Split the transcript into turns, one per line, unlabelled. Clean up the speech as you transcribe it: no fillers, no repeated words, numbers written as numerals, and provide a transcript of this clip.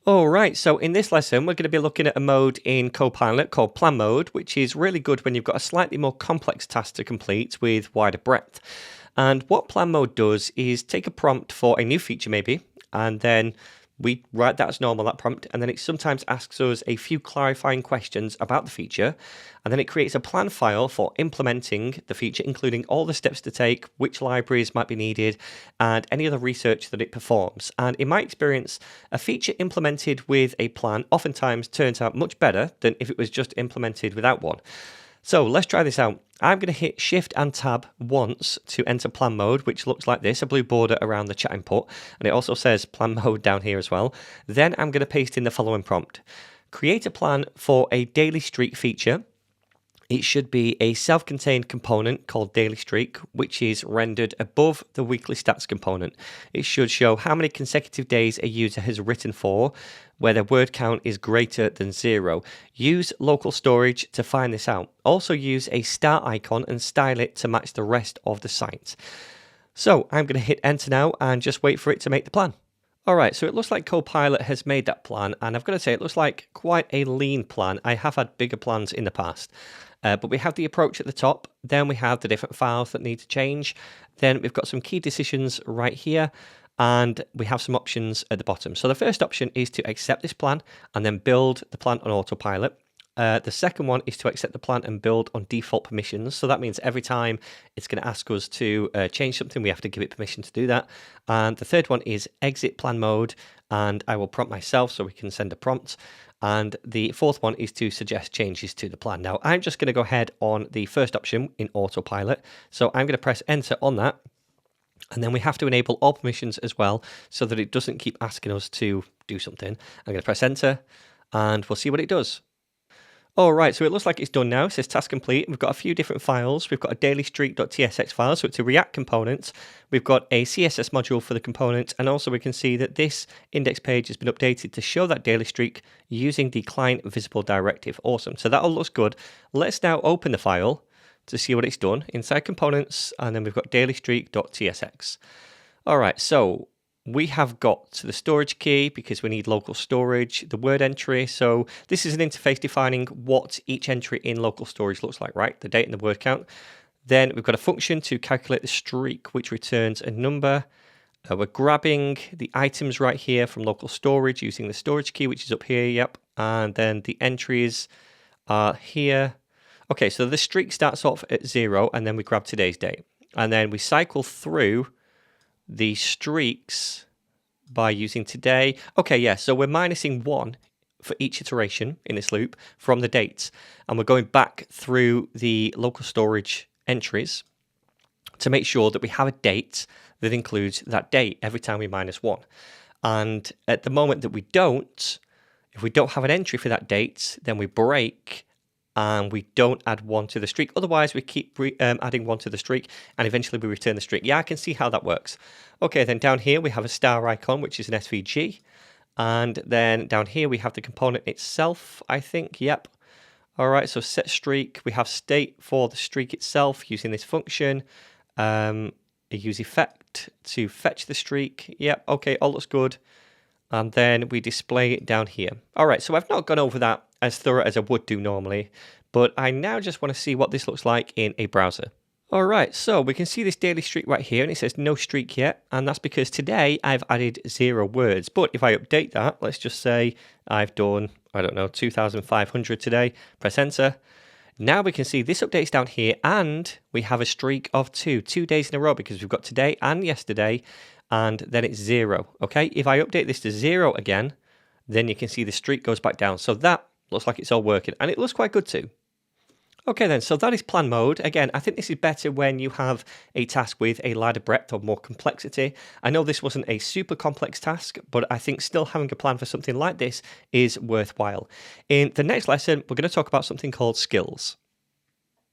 Alright, so in this lesson we're going to be looking at a mode in Copilot called Plan Mode, which is really good when you've got a slightly more complex task to complete with wider breadth. And what Plan Mode does is take a prompt for a new feature maybe, and then we write that as normal, that prompt, and then it sometimes asks us a few clarifying questions about the feature, and then it creates a plan file for implementing the feature, including all the steps to take, which libraries might be needed, and any other research that it performs. And in my experience, a feature implemented with a plan oftentimes turns out much better than if it was just implemented without one. So let's try this out. I'm going to hit Shift and Tab once to enter Plan Mode, which looks like this, a blue border around the chat input, and it also says Plan Mode down here as well. Then I'm going to paste in the following prompt. Create a plan for a daily streak feature. It should be a self-contained component called Daily Streak, which is rendered above the weekly stats component. It should show how many consecutive days a user has written for, where their word count is greater than 0. Use local storage to find this out. Also use a star icon and style it to match the rest of the site. So I'm going to hit enter now and just wait for it to make the plan. Alright, so it looks like Copilot has made that plan, and I've got to say it looks like quite a lean plan. I have had bigger plans in the past. But we have the approach at the top, then we have the different files that need to change, then we've got some key decisions right here, and we have some options at the bottom. So the first option is to accept this plan and then build the plan on autopilot. The second one is to accept the plan and build on default permissions. So that means every time it's going to ask us to change something, we have to give it permission to do that. And the third one is exit plan mode, and I will prompt myself so we can send a prompt. And the fourth one is to suggest changes to the plan. Now, I'm just going to go ahead on the first option in autopilot. So I'm going to press enter on that. And then we have to enable all permissions as well so that it doesn't keep asking us to do something. I'm going to press enter and we'll see what it does. All right, so it looks like it's done now. It says task complete. We've got a few different files. We've got a dailystreak.tsx file, so it's a React component. We've got a CSS module for the component, and also we can see that this index page has been updated to show that daily streak using the client visible directive. Awesome, so that all looks good. Let's now open the file to see what it's done inside components, and then we've got dailystreak.tsx. All right, so we have got the storage key because we need local storage, the word entry. So this is an interface defining what each entry in local storage looks like, right? The date and the word count. Then we've got a function to calculate the streak, which returns a number. We're grabbing the items right here from local storage using the storage key, which is up here, yep. And then the entries are here. Okay, so the streak starts off at 0, and then we grab today's date. And then we cycle through the streaks by using today. Okay, yeah, so we're minusing 1 for each iteration in this loop from the dates, and we're going back through the local storage entries to make sure that we have a date that includes that date every time we minus 1. And at the moment that we don't, if we don't have an entry for that date, then we break and we don't add 1 to the streak. Otherwise, we keep adding 1 to the streak, and eventually we return the streak. Yeah, I can see how that works. Okay, then down here we have a star icon, which is an SVG. And then down here we have the component itself, I think. Yep. All right, so set streak. We have state for the streak itself using this function. Use effect to fetch the streak. Yep, okay, all looks good. And then we display it down here. All right, so I've not gone over that as thorough as I would do normally, but I now just want to see what this looks like in a browser. All right, so we can see this daily streak right here, and it says no streak yet, and that's because today I've added 0 words. But if I update that, let's just say I've done, I don't know, 2,500 today, press enter. Now we can see this updates down here, and we have a streak of 2 days in a row because we've got today and yesterday, and then it's 0, okay? If I update this to 0 again, then you can see the streak goes back down. So that looks like it's all working, and it looks quite good too. Okay then, so that is plan mode. Again, I think this is better when you have a task with a wider breadth or more complexity. I know this wasn't a super complex task, but I think still having a plan for something like this is worthwhile. In the next lesson, we're going to talk about something called skills.